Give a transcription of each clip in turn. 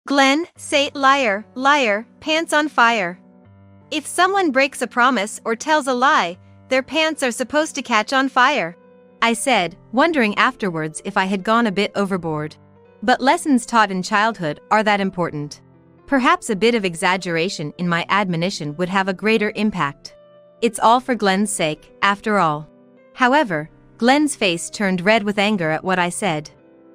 Glenn, say liar, liar, pants on fire. If someone breaks a promise or tells a lie, their pants are supposed to catch on fire, I said, wondering afterwards if I had gone a bit overboard. But lessons taught in childhood are that important. Perhaps a bit of exaggeration in my admonition would have a greater impact. It's all for Glenn's sake, after all. However, Glenn's face turned red with anger at what I said.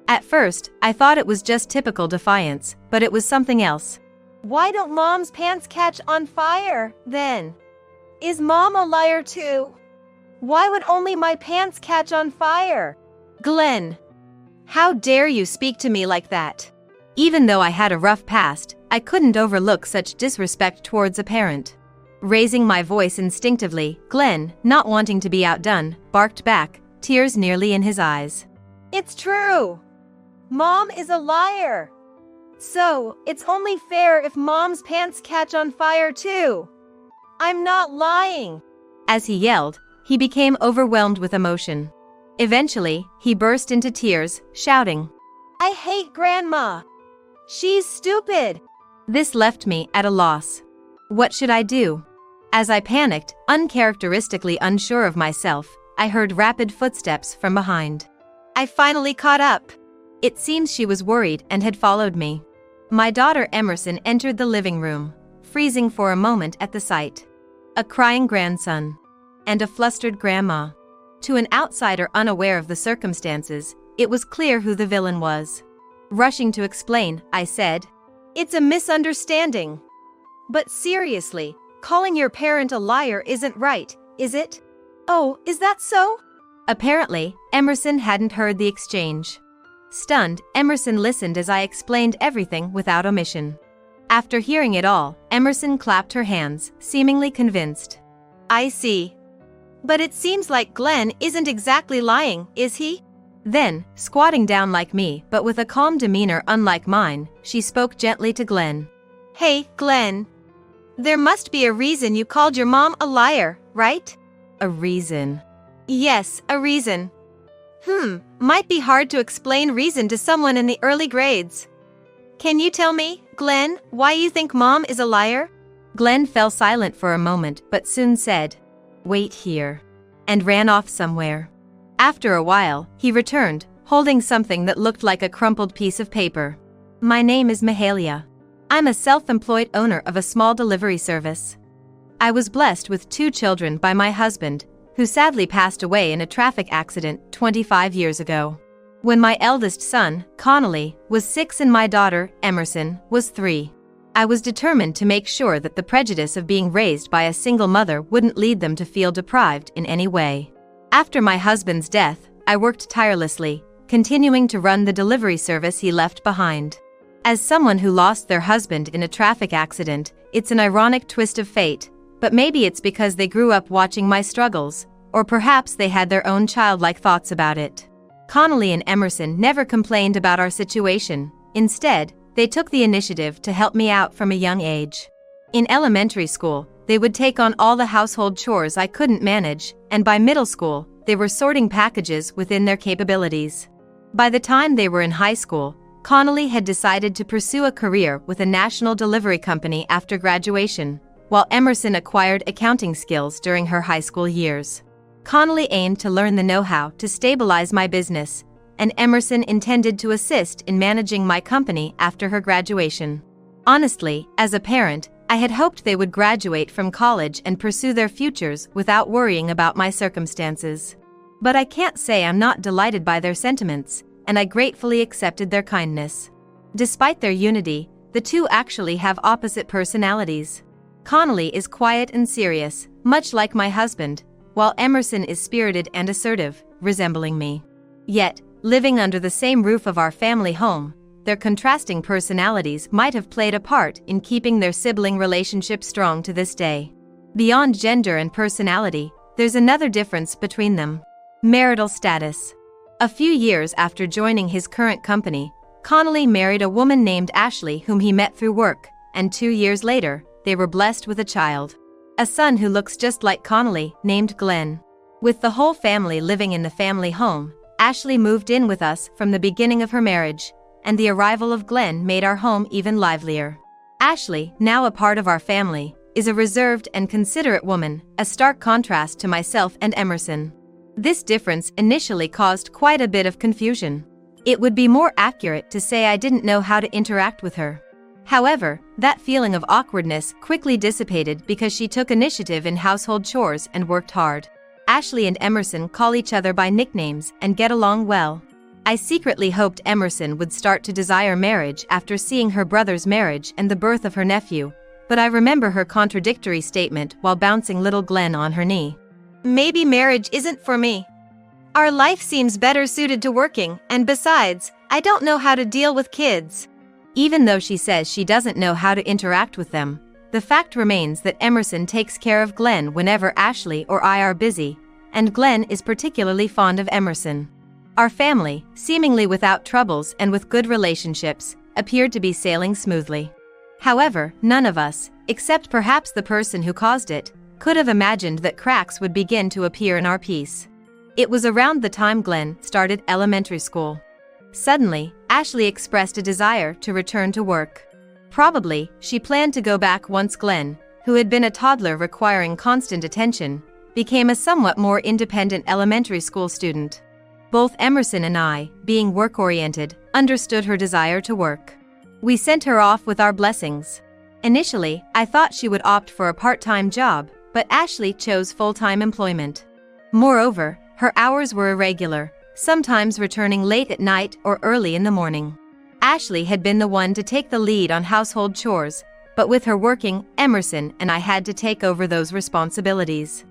At first, I thought it was just typical defiance, but it was something else. Why don't Mom's pants catch on fire, then? Is Mom a liar too? Why would only my pants catch on fire? Glenn, how dare you speak to me like that? Even though I had a rough past, I couldn't overlook such disrespect towards a parent. Raising my voice instinctively, Glenn, not wanting to be outdone, barked back, tears nearly in his eyes. It's true. Mom is a liar. So, it's only fair if Mom's pants catch on fire too. I'm not lying. As he yelled, he became overwhelmed with emotion. Eventually, he burst into tears, shouting, I hate Grandma. She's stupid. This left me at a loss. What should I do? As I panicked, uncharacteristically unsure of myself, I heard rapid footsteps from behind. I finally caught up. It seems she was worried and had followed me. My daughter Emerson entered the living room, freezing for a moment at the sight. A crying grandson. And a flustered grandma. To an outsider unaware of the circumstances, it was clear who the villain was. Rushing to explain, I said, It's a misunderstanding. But seriously, calling your parent a liar isn't right, is it? Oh, is that so? Apparently, Emerson hadn't heard the exchange. Stunned, Emerson listened as I explained everything without omission. After hearing it all, Emerson clapped her hands, seemingly convinced. I see. But it seems like Glenn isn't exactly lying, is he? Then, squatting down like me but with a calm demeanor unlike mine, she spoke gently to Glenn. Hey, Glenn. There must be a reason you called your mom a liar, right? A reason. Yes, a reason. Might be hard to explain reason to someone in the early grades. Can you tell me, Glenn, why you think Mom is a liar? Glenn fell silent for a moment but soon said, Wait here, and ran off somewhere. After a while, he returned, holding something that looked like a crumpled piece of paper. My name is Mahalia. I'm a self-employed owner of a small delivery service. I was blessed with 2 children by my husband, who sadly passed away in a traffic accident 25 years ago. When my eldest son, Connolly, was 6 and my daughter, Emerson, was 3. I was determined to make sure that the prejudice of being raised by a single mother wouldn't lead them to feel deprived in any way. After my husband's death, I worked tirelessly, continuing to run the delivery service he left behind. As someone who lost their husband in a traffic accident, it's an ironic twist of fate, but maybe it's because they grew up watching my struggles, or perhaps they had their own childlike thoughts about it. Connolly and Emerson never complained about our situation. Instead, they took the initiative to help me out from a young age. In elementary school, they would take on all the household chores I couldn't manage, and by middle school, they were sorting packages within their capabilities. By the time they were in high school, Connolly had decided to pursue a career with a national delivery company after graduation, while Emerson acquired accounting skills during her high school years. Connolly aimed to learn the know-how to stabilize my business, and Emerson intended to assist in managing my company after her graduation. Honestly, as a parent, I had hoped they would graduate from college and pursue their futures without worrying about my circumstances. But I can't say I'm not delighted by their sentiments, and I gratefully accepted their kindness. Despite their unity, the two actually have opposite personalities. Connolly is quiet and serious, much like my husband, while Emerson is spirited and assertive, resembling me. Yet, living under the same roof of our family home, their contrasting personalities might have played a part in keeping their sibling relationship strong to this day. Beyond gender and personality, there's another difference between them: marital status. A few years after joining his current company, Connolly married a woman named Ashley whom he met through work, and 2 years later, they were blessed with a child. A son who looks just like Connolly, named Glenn. With the whole family living in the family home, Ashley moved in with us from the beginning of her marriage, and the arrival of Glenn made our home even livelier. Ashley, now a part of our family, is a reserved and considerate woman, a stark contrast to myself and Emerson. This difference initially caused quite a bit of confusion. It would be more accurate to say I didn't know how to interact with her. However, that feeling of awkwardness quickly dissipated because she took initiative in household chores and worked hard. Ashley and Emerson call each other by nicknames and get along well. I secretly hoped Emerson would start to desire marriage after seeing her brother's marriage and the birth of her nephew, but I remember her contradictory statement while bouncing little Glenn on her knee. Maybe marriage isn't for me. Our life seems better suited to working, and besides, I don't know how to deal with kids. Even though she says she doesn't know how to interact with them, the fact remains that Emerson takes care of Glenn whenever Ashley or I are busy, and Glenn is particularly fond of Emerson. Our family, seemingly without troubles and with good relationships, appeared to be sailing smoothly. However, none of us, except perhaps the person who caused it, could have imagined that cracks would begin to appear in our peace. It was around the time Glenn started elementary school. Suddenly, Ashley expressed a desire to return to work. Probably, she planned to go back once Glenn, who had been a toddler requiring constant attention, became a somewhat more independent elementary school student. Both Emerson and I, being work-oriented, understood her desire to work. We sent her off with our blessings. Initially, I thought she would opt for a part-time job, but Ashley chose full-time employment. Moreover, her hours were irregular, sometimes returning late at night or early in the morning. Ashley had been the one to take the lead on household chores, but with her working, Emerson and I had to take over those responsibilities.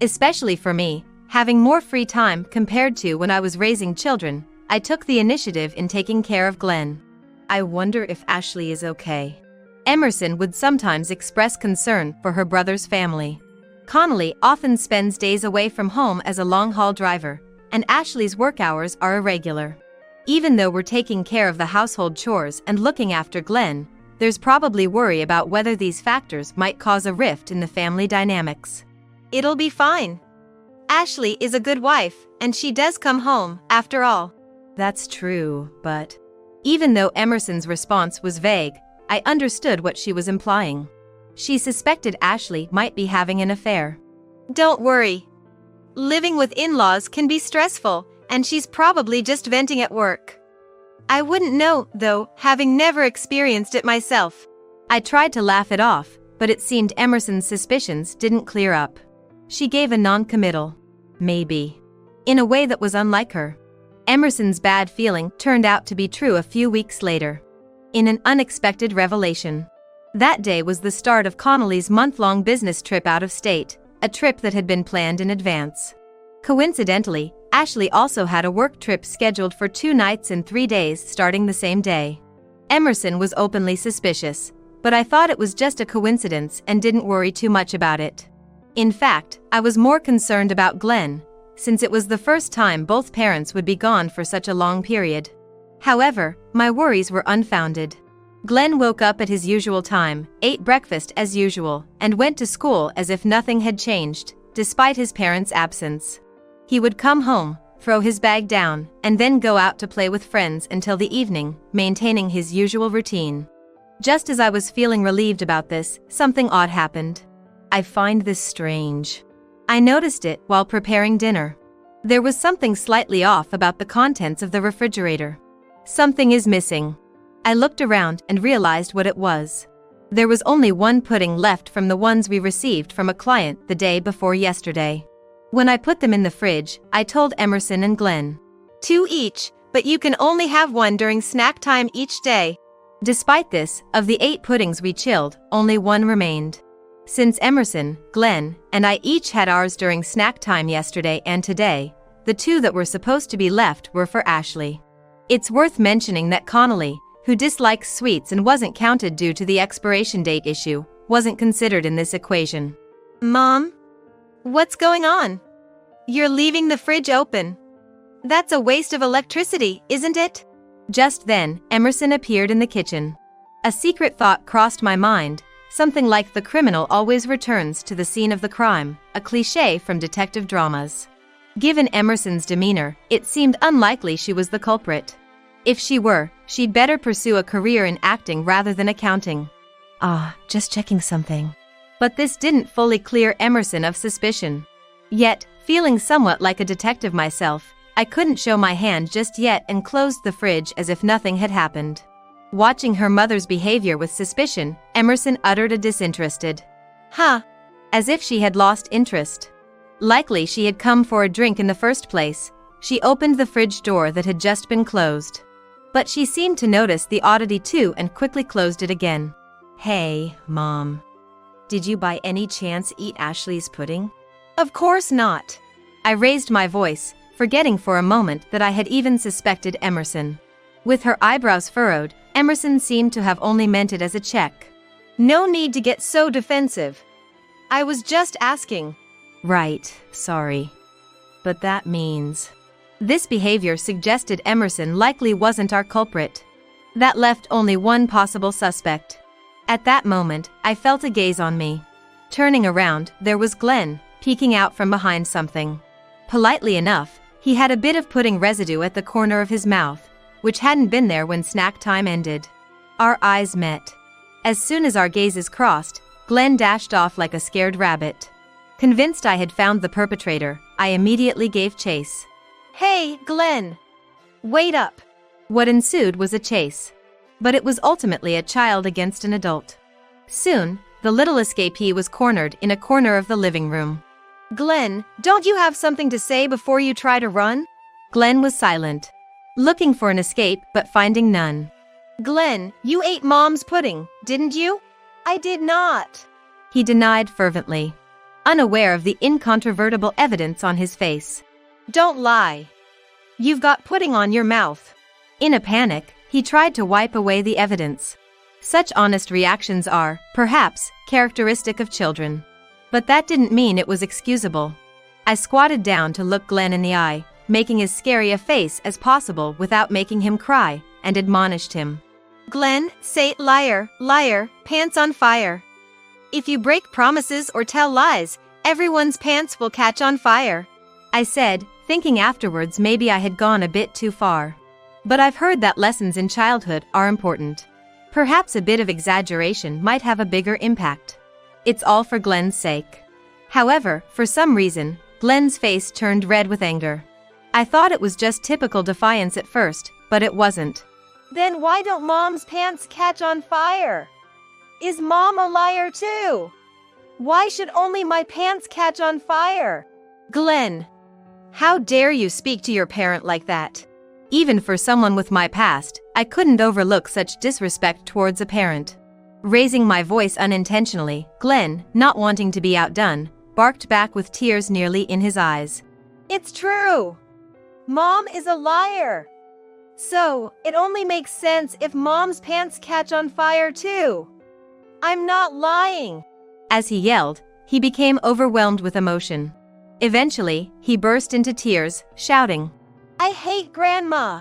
Especially for me, having more free time compared to when I was raising children, I took the initiative in taking care of Glenn. I wonder if Ashley is okay. Emerson would sometimes express concern for her brother's family. Connolly often spends days away from home as a long-haul driver, and Ashley's work hours are irregular. Even though we're taking care of the household chores and looking after Glenn, there's probably worry about whether these factors might cause a rift in the family dynamics. It'll be fine. Ashley is a good wife, and she does come home, after all. That's true, but... Even though Emerson's response was vague, I understood what she was implying. She suspected Ashley might be having an affair. Don't worry. Living with in-laws can be stressful, and she's probably just venting at work. I wouldn't know, though, having never experienced it myself. I tried to laugh it off, but it seemed Emerson's suspicions didn't clear up. She gave a non-committal. Maybe. In a way that was unlike her. Emerson's bad feeling turned out to be true a few weeks later. In an unexpected revelation. That day was the start of Connolly's month-long business trip out of state, a trip that had been planned in advance. Coincidentally, Ashley also had a work trip scheduled for 2 nights and 3 days starting the same day. Emerson was openly suspicious, but I thought it was just a coincidence and didn't worry too much about it. In fact, I was more concerned about Glenn, since it was the first time both parents would be gone for such a long period. However, my worries were unfounded. Glenn woke up at his usual time, ate breakfast as usual, and went to school as if nothing had changed, despite his parents' absence. He would come home, throw his bag down, and then go out to play with friends until the evening, maintaining his usual routine. Just as I was feeling relieved about this, something odd happened. I find this strange. I noticed it while preparing dinner. There was something slightly off about the contents of the refrigerator. Something is missing. I looked around and realized what it was. There was only one pudding left from the ones we received from a client the day before yesterday. When I put them in the fridge, I told Emerson and Glenn. 2 each, but you can only have 1 during snack time each day. Despite this, of the 8 puddings we chilled, only 1 remained. Since Emerson, Glenn, and I each had ours during snack time yesterday and today, the 2 that were supposed to be left were for Ashley. It's worth mentioning that Connolly, who dislikes sweets and wasn't counted due to the expiration date issue, wasn't considered in this equation. Mom? What's going on? You're leaving the fridge open. That's a waste of electricity, isn't it? Just then, Emerson appeared in the kitchen. A secret thought crossed my mind. Something like the criminal always returns to the scene of the crime, a cliché from detective dramas. Given Emerson's demeanor, it seemed unlikely she was the culprit. If she were, she'd better pursue a career in acting rather than accounting. Just checking something. But this didn't fully clear Emerson of suspicion. Yet, feeling somewhat like a detective myself, I couldn't show my hand just yet and closed the fridge as if nothing had happened. Watching her mother's behavior with suspicion, Emerson uttered a disinterested, "Huh," as if she had lost interest. Likely she had come for a drink in the first place. She opened the fridge door that had just been closed. But she seemed to notice the oddity too and quickly closed it again. "Hey, Mom. Did you by any chance eat Ashley's pudding?" Of course not. I raised my voice, forgetting for a moment that I had even suspected Emerson. With her eyebrows furrowed, Emerson seemed to have only meant it as a check. No need to get so defensive. I was just asking. Right, sorry. But that means... This behavior suggested Emerson likely wasn't our culprit. That left only one possible suspect. At that moment, I felt a gaze on me. Turning around, there was Glenn, peeking out from behind something. Politely enough, he had a bit of pudding residue at the corner of his mouth, which hadn't been there when snack time ended. Our eyes met. As soon as our gazes crossed, Glenn dashed off like a scared rabbit. Convinced I had found the perpetrator, I immediately gave chase. "Hey, Glenn! Wait up!" What ensued was a chase. But it was ultimately a child against an adult. Soon, the little escapee was cornered in a corner of the living room. "Glenn, don't you have something to say before you try to run?" Glenn was silent, looking for an escape but finding none. "Glenn, you ate Mom's pudding, didn't you?" "I did not," he denied fervently, unaware of the incontrovertible evidence on his face. "Don't lie. You've got pudding on your mouth." In a panic, he tried to wipe away the evidence. Such honest reactions are, perhaps, characteristic of children. But that didn't mean it was excusable. I squatted down to look Glenn in the eye, making as scary a face as possible without making him cry, and admonished him. "Glenn, say liar, liar, pants on fire. If you break promises or tell lies, everyone's pants will catch on fire," I said, thinking afterwards maybe I had gone a bit too far. But I've heard that lessons in childhood are important. Perhaps a bit of exaggeration might have a bigger impact. It's all for Glenn's sake. However, for some reason, Glenn's face turned red with anger. I thought it was just typical defiance at first, but it wasn't. "Then why don't Mom's pants catch on fire? Is Mom a liar too? Why should only my pants catch on fire?" "Glenn, how dare you speak to your parent like that?" Even for someone with my past, I couldn't overlook such disrespect towards a parent. Raising my voice unintentionally, Glenn, not wanting to be outdone, barked back with tears nearly in his eyes. "It's true. Mom is a liar. So, it only makes sense if Mom's pants catch on fire too. I'm not lying." As he yelled, he became overwhelmed with emotion. Eventually, he burst into tears, shouting, "I hate Grandma.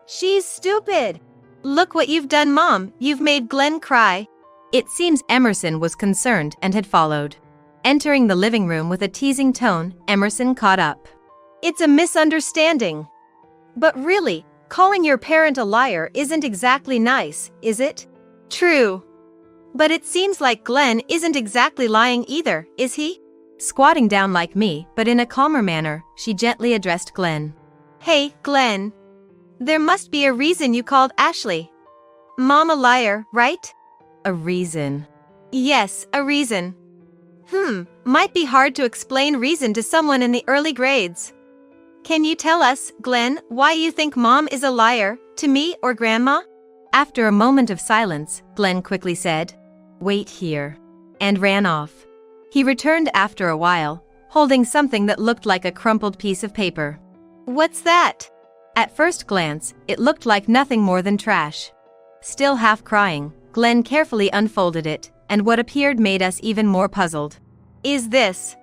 She's stupid." "Look what you've done, Mom, you've made Glenn cry." It seems Emerson was concerned and had followed. Entering the living room with a teasing tone, Emerson caught up. "It's a misunderstanding. But really, calling your parent a liar isn't exactly nice, is it?" "True. But it seems like Glenn isn't exactly lying either, is he?" Squatting down like me, but in a calmer manner, she gently addressed Glenn. "Hey, Glenn. There must be a reason you called Ashley Mom a liar, right?" "A reason?" "Yes, a reason." Might be hard to explain reason to someone in the early grades. Can you tell us, Glenn, why you think Mom is a liar, to me or Grandma?" After a moment of silence, Glenn quickly said, "Wait here," and ran off. He returned after a while, holding something that looked like a crumpled piece of paper. "What's that?" At first glance, it looked like nothing more than trash. Still half crying, Glenn carefully unfolded it, and what appeared made us even more puzzled. "Is this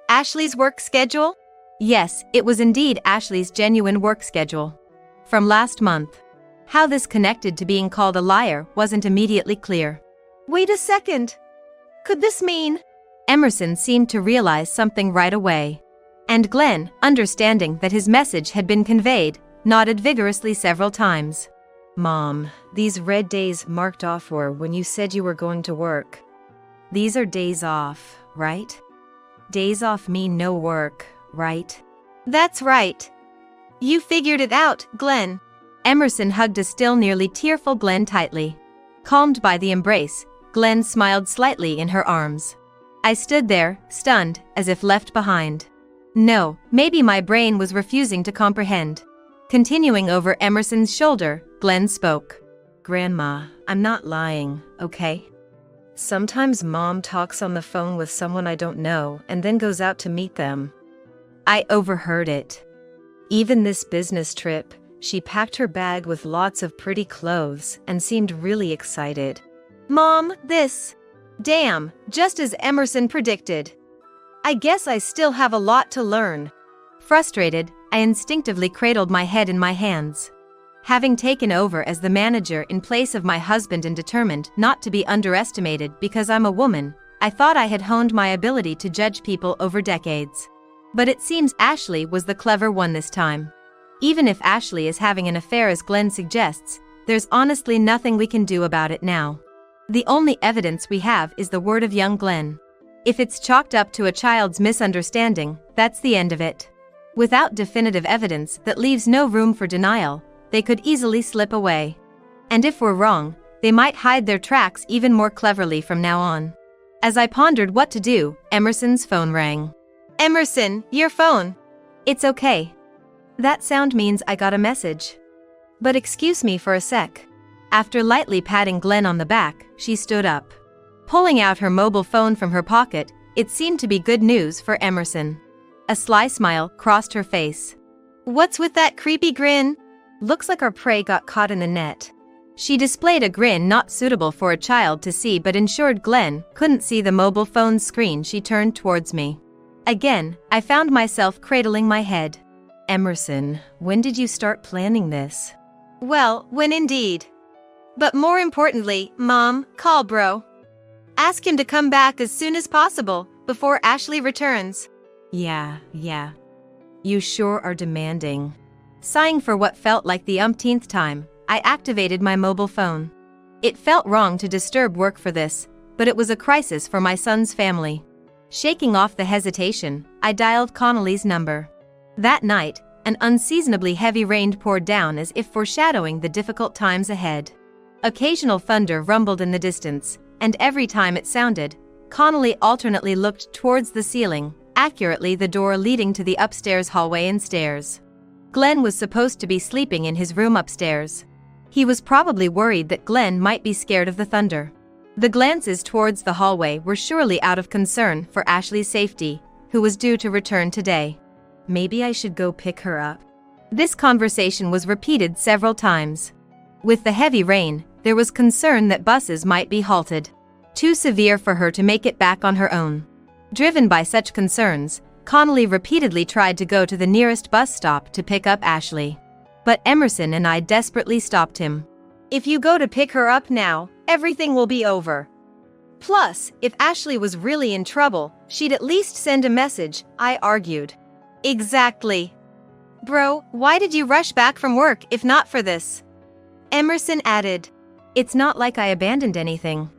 Ashley's work schedule?" Yes, it was indeed Ashley's genuine work schedule. From last month. How this connected to being called a liar wasn't immediately clear. "Wait a second. Could this mean—" Emerson seemed to realize something right away. And Glenn, understanding that his message had been conveyed, nodded vigorously several times. Mom, these red days marked off were when you said you were going to work. These are days off, right? Days off mean no work, right? That's right. You figured it out, Glenn. Emerson hugged a still nearly tearful Glenn tightly. Calmed by the embrace, Glenn smiled slightly in her arms. I stood there, stunned, as if left behind. No, maybe my brain was refusing to comprehend. Continuing over Emerson's shoulder, Glenn spoke. Grandma, I'm not lying, okay? Sometimes Mom talks on the phone with someone I don't know and then goes out to meet them. I overheard it. Even this business trip, she packed her bag with lots of pretty clothes and seemed really excited. Mom, this. Damn, just as Emerson predicted. I guess I still have a lot to learn. Frustrated, I instinctively cradled my head in my hands. Having taken over as the manager in place of my husband and determined not to be underestimated because I'm a woman, I thought I had honed my ability to judge people over decades. But it seems Ashley was the clever one this time. Even if Ashley is having an affair as Glenn suggests, there's honestly nothing we can do about it now. The only evidence we have is the word of young Glenn. If it's chalked up to a child's misunderstanding, that's the end of it. Without definitive evidence that leaves no room for denial, they could easily slip away. And if we're wrong, they might hide their tracks even more cleverly from now on. As I pondered what to do, Emerson's phone rang. Emerson, your phone. It's okay. That sound means I got a message. But excuse me for a sec. After lightly patting Glenn on the back, she stood up. Pulling out her mobile phone from her pocket, it seemed to be good news for Emerson. A sly smile crossed her face. What's with that creepy grin? Looks like our prey got caught in the net. She displayed a grin not suitable for a child to see but ensured Glenn couldn't see the mobile phone's screen. She turned towards me. Again, I found myself cradling my head. Emerson, when did you start planning this? Well, when indeed. But more importantly, Mom, call bro. Ask him to come back as soon as possible, before Ashley returns. Yeah. You sure are demanding. Sighing for what felt like the umpteenth time, I activated my mobile phone. It felt wrong to disturb work for this, but it was a crisis for my son's family. Shaking off the hesitation, I dialed Connolly's number. That night, an unseasonably heavy rain poured down as if foreshadowing the difficult times ahead. Occasional thunder rumbled in the distance, and every time it sounded, Connolly alternately looked towards the ceiling, accurately the door leading to the upstairs hallway and stairs. Glenn was supposed to be sleeping in his room upstairs. He was probably worried that Glenn might be scared of the thunder. The glances towards the hallway were surely out of concern for Ashley's safety, who was due to return today. Maybe I should go pick her up. This conversation was repeated several times. With the heavy rain, there was concern that buses might be halted. Too severe for her to make it back on her own. Driven by such concerns, Connolly repeatedly tried to go to the nearest bus stop to pick up Ashley. But Emerson and I desperately stopped him. If you go to pick her up now, everything will be over. Plus, if Ashley was really in trouble, she'd at least send a message, I argued. Exactly. Bro, why did you rush back from work if not for this? Emerson added. It's not like I abandoned anything.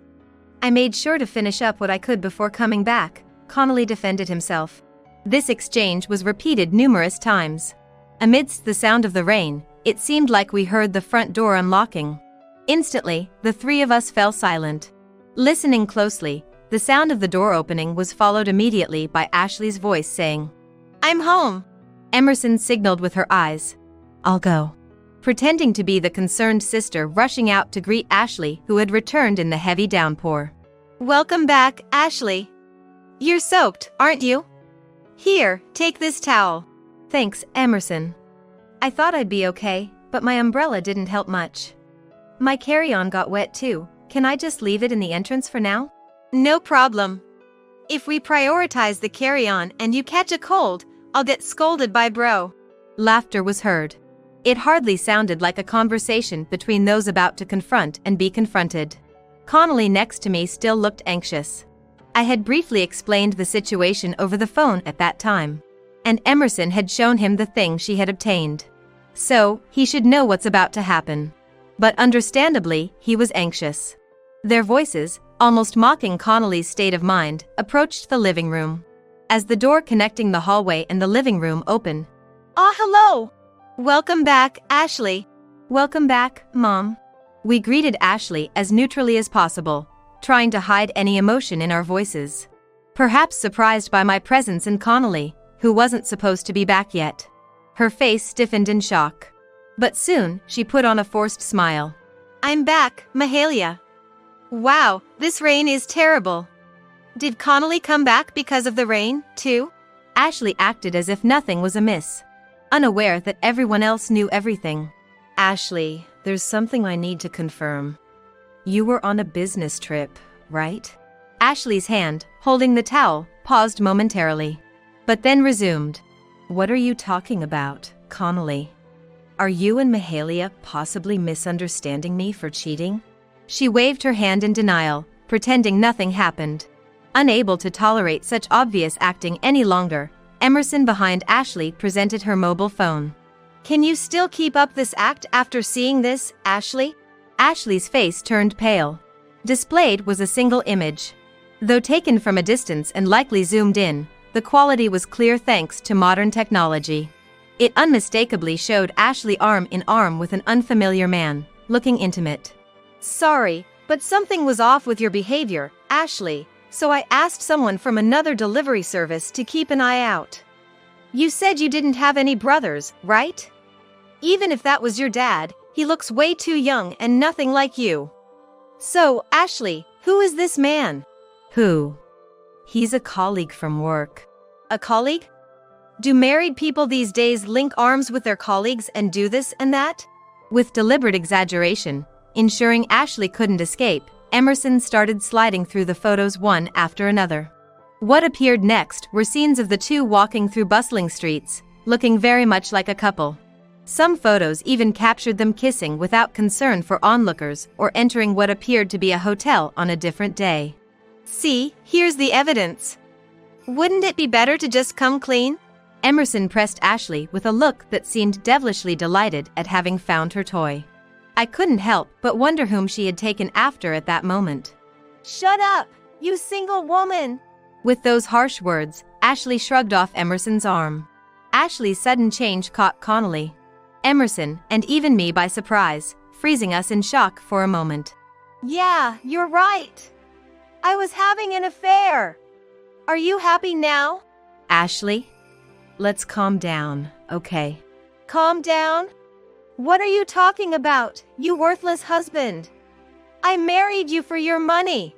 I made sure to finish up what I could before coming back, Connolly defended himself. This exchange was repeated numerous times. Amidst the sound of the rain, it seemed like we heard the front door unlocking. Instantly, the three of us fell silent. Listening closely, the sound of the door opening was followed immediately by Ashley's voice saying, I'm home. Emerson signaled with her eyes. I'll go. Pretending to be the concerned sister rushing out to greet Ashley, who had returned in the heavy downpour. Welcome back, Ashley. You're soaked, aren't you? Here, take this towel. Thanks, Emerson. I thought I'd be okay, but my umbrella didn't help much. My carry-on got wet too. Can I just leave it in the entrance for now? No problem. If we prioritize the carry-on and you catch a cold, I'll get scolded by bro. Laughter was heard. It hardly sounded like a conversation between those about to confront and be confronted. Connolly next to me still looked anxious. I had briefly explained the situation over the phone at that time, and Emerson had shown him the thing she had obtained. So, he should know what's about to happen. But understandably, he was anxious. Their voices, almost mocking Connolly's state of mind, approached the living room. As the door connecting the hallway and the living room opened. Ah, hello! Welcome back, Ashley. Welcome back, Mom. We greeted Ashley as neutrally as possible, trying to hide any emotion in our voices. Perhaps surprised by my presence and Connolly, who wasn't supposed to be back yet. Her face stiffened in shock. But soon, she put on a forced smile. I'm back, Mahalia. Wow, this rain is terrible. Did Connolly come back because of the rain, too? Ashley acted as if nothing was amiss, unaware that everyone else knew everything. Ashley, there's something I need to confirm. You were on a business trip, right? Ashley's hand, holding the towel, paused momentarily, but then resumed. What are you talking about, Connolly? Are you and Mahalia possibly misunderstanding me for cheating? She waved her hand in denial, pretending nothing happened. Unable to tolerate such obvious acting any longer, Emerson behind Ashley presented her mobile phone. Can you still keep up this act after seeing this, Ashley? Ashley's face turned pale. Displayed was a single image. Though taken from a distance and likely zoomed in, the quality was clear thanks to modern technology. It unmistakably showed Ashley arm in arm with an unfamiliar man, looking intimate. Sorry, but something was off with your behavior, Ashley, so I asked someone from another delivery service to keep an eye out. You said you didn't have any brothers, right? Even if that was your dad, he looks way too young and nothing like you. So, Ashley, who is this man? Who? He's a colleague from work. A colleague? Do married people these days link arms with their colleagues and do this and that? With deliberate exaggeration, ensuring Ashley couldn't escape, Emerson started sliding through the photos one after another. What appeared next were scenes of the two walking through bustling streets, looking very much like a couple. Some photos even captured them kissing without concern for onlookers or entering what appeared to be a hotel on a different day. See, here's the evidence. Wouldn't it be better to just come clean? Emerson pressed Ashley with a look that seemed devilishly delighted at having found her toy. I couldn't help but wonder whom she had taken after at that moment. Shut up, you single woman! With those harsh words, Ashley shrugged off Emerson's arm. Ashley's sudden change caught Connolly, Emerson, and even me by surprise, freezing us in shock for a moment. Yeah, you're right. I was having an affair. Are you happy now? Ashley? Let's calm down, okay? Calm down? What are you talking about, you worthless husband? I married you for your money.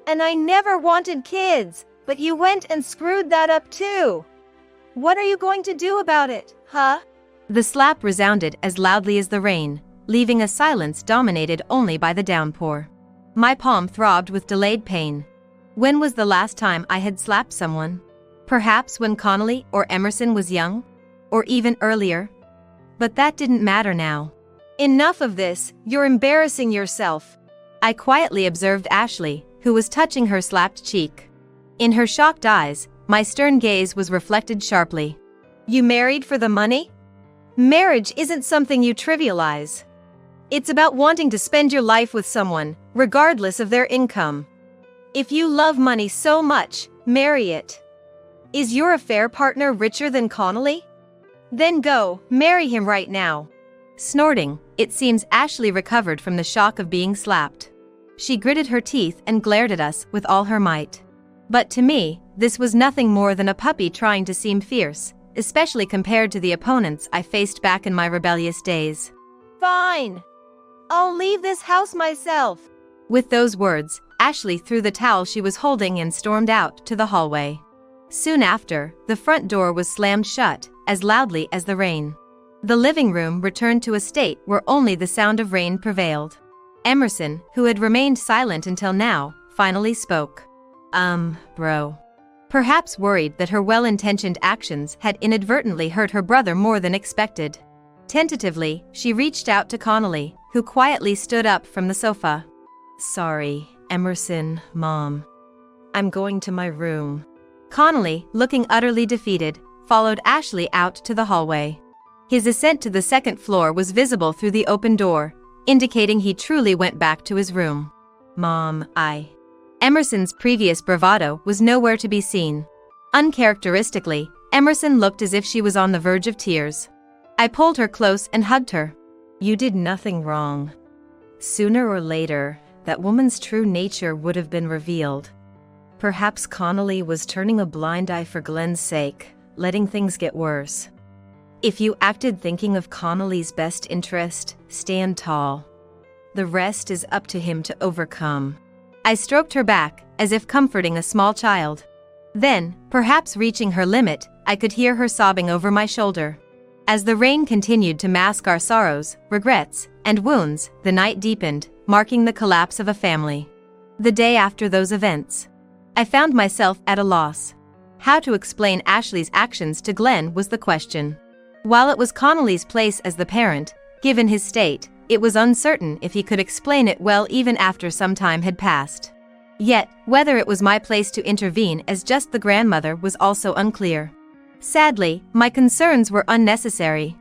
And I never wanted kids, but you went and screwed that up too. What are you going to do about it, huh? The slap resounded as loudly as the rain, leaving a silence dominated only by the downpour. My palm throbbed with delayed pain. When was the last time I had slapped someone? Perhaps when Connolly or Emerson was young? Or even earlier? But that didn't matter now. Enough of this, you're embarrassing yourself. I quietly observed Ashley, who was touching her slapped cheek. In her shocked eyes, my stern gaze was reflected sharply. You married for the money? Marriage isn't something you trivialize. It's about wanting to spend your life with someone, regardless of their income. If you love money so much, marry it. Is your affair partner richer than Connolly? Then go, marry him right now. Snorting, it seems Ashley recovered from the shock of being slapped. She gritted her teeth and glared at us with all her might. But to me, this was nothing more than a puppy trying to seem fierce, especially compared to the opponents I faced back in my rebellious days. Fine. I'll leave this house myself. With those words, Ashley threw the towel she was holding and stormed out to the hallway. Soon after, the front door was slammed shut, as loudly as the rain. The living room returned to a state where only the sound of rain prevailed. Emerson, who had remained silent until now, finally spoke. Bro. Perhaps worried that her well-intentioned actions had inadvertently hurt her brother more than expected. Tentatively, she reached out to Connolly, who quietly stood up from the sofa. Sorry, Emerson, Mom. I'm going to my room. Connolly, looking utterly defeated, followed Ashley out to the hallway. His ascent to the second floor was visible through the open door, indicating he truly went back to his room. Mom, Emerson's previous bravado was nowhere to be seen. Uncharacteristically, Emerson looked as if she was on the verge of tears. I pulled her close and hugged her. You did nothing wrong. Sooner or later, that woman's true nature would have been revealed. Perhaps Connolly was turning a blind eye for Glenn's sake, letting things get worse. If you acted thinking of Connolly's best interest, stand tall. The rest is up to him to overcome. I stroked her back, as if comforting a small child. Then, perhaps reaching her limit, I could hear her sobbing over my shoulder. As the rain continued to mask our sorrows, regrets, and wounds, the night deepened, marking the collapse of a family. The day after those events, I found myself at a loss. How to explain Ashley's actions to Glenn was the question. While it was Connolly's place as the parent, given his state, it was uncertain if he could explain it well even after some time had passed. Yet, whether it was my place to intervene as just the grandmother was also unclear. Sadly, my concerns were unnecessary,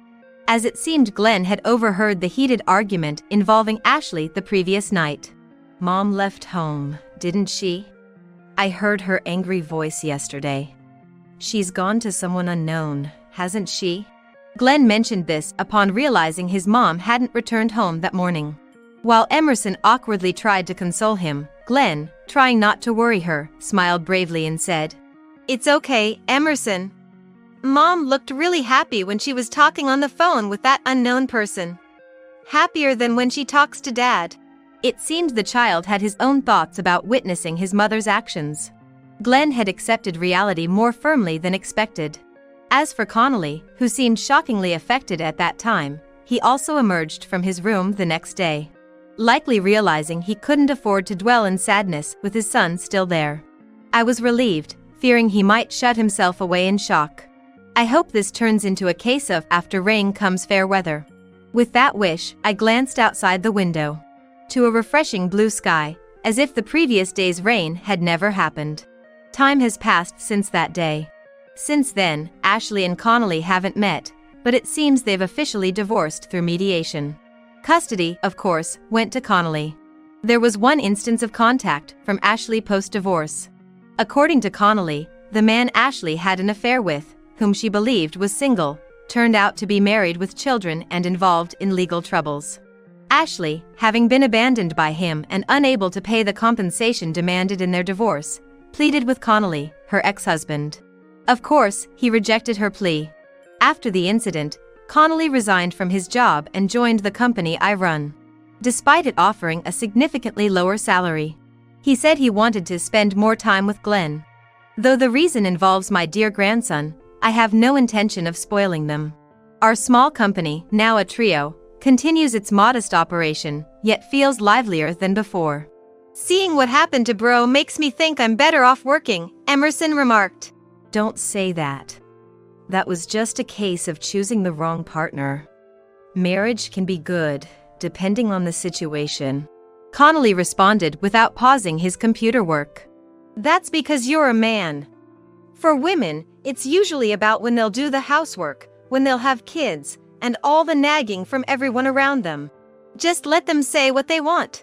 as it seemed Glenn had overheard the heated argument involving Ashley the previous night. Mom left home, didn't she? I heard her angry voice yesterday. She's gone to someone unknown, hasn't she? Glenn mentioned this upon realizing his mom hadn't returned home that morning. While Emerson awkwardly tried to console him, Glenn, trying not to worry her, smiled bravely and said, "It's okay, Emerson. Mom looked really happy when she was talking on the phone with that unknown person. Happier than when she talks to Dad." It seemed the child had his own thoughts about witnessing his mother's actions. Glenn had accepted reality more firmly than expected. As for Connolly, who seemed shockingly affected at that time, he also emerged from his room the next day, likely realizing he couldn't afford to dwell in sadness with his son still there. I was relieved, fearing he might shut himself away in shock. I hope this turns into a case of after rain comes fair weather. With that wish, I glanced outside the window to a refreshing blue sky, as if the previous day's rain had never happened. Time has passed since that day. Since then, Ashley and Connolly haven't met, but it seems they've officially divorced through mediation. Custody, of course, went to Connolly. There was one instance of contact from Ashley post-divorce. According to Connolly, the man Ashley had an affair with, whom she believed was single, turned out to be married with children and involved in legal troubles. Ashley, having been abandoned by him and unable to pay the compensation demanded in their divorce, pleaded with Connolly, her ex-husband. Of course, he rejected her plea. After the incident, Connolly resigned from his job and joined the company I run, despite it offering a significantly lower salary. He said he wanted to spend more time with Glenn. Though the reason involves my dear grandson, I have no intention of spoiling them. Our small company, now a trio, continues its modest operation, yet feels livelier than before. "Seeing what happened to Bro makes me think I'm better off working," Emerson remarked. Don't say that. That was just a case of choosing the wrong partner. Marriage can be good, depending on the situation. Connolly responded without pausing his computer work. "That's because you're a man. For women, it's usually about when they'll do the housework, when they'll have kids, and all the nagging from everyone around them. Just let them say what they want."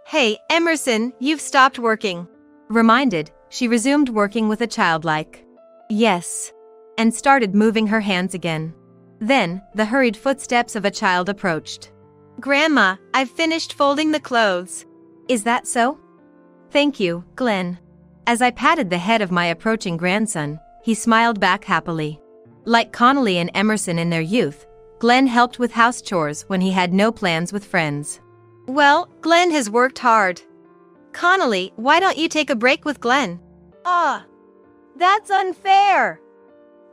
"Hey, Emerson, you've stopped working." Reminded, she resumed working with a childlike "yes," and started moving her hands again. Then, the hurried footsteps of a child approached. "Grandma, I've finished folding the clothes." Is that so? Thank you, Glenn. As I patted the head of my approaching grandson, he smiled back happily. Like Connolly and Emerson in their youth, Glenn helped with house chores when he had no plans with friends. "Well, Glenn has worked hard. Connolly, why don't you take a break with Glenn?" That's unfair.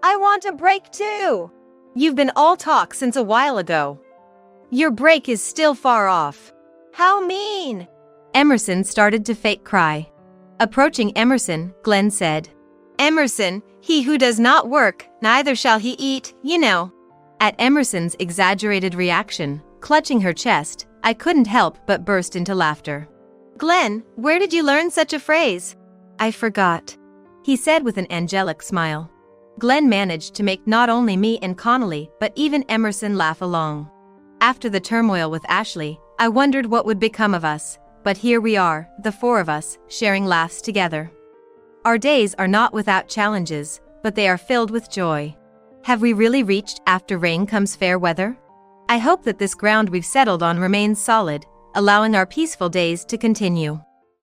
I want a break too." "You've been all talk since a while ago. Your break is still far off." "How mean." Emerson started to fake cry. Approaching Emerson, Glenn said, "Emerson, he who does not work, neither shall he eat, you know." At Emerson's exaggerated reaction, clutching her chest, I couldn't help but burst into laughter. "Glenn, where did you learn such a phrase?" "I forgot," he said with an angelic smile. Glenn managed to make not only me and Connolly but even Emerson laugh along. After the turmoil with Ashley, I wondered what would become of us, but here we are, the four of us, sharing laughs together. Our days are not without challenges, but they are filled with joy. Have we really reached after rain comes fair weather? I hope that this ground we've settled on remains solid, allowing our peaceful days to continue.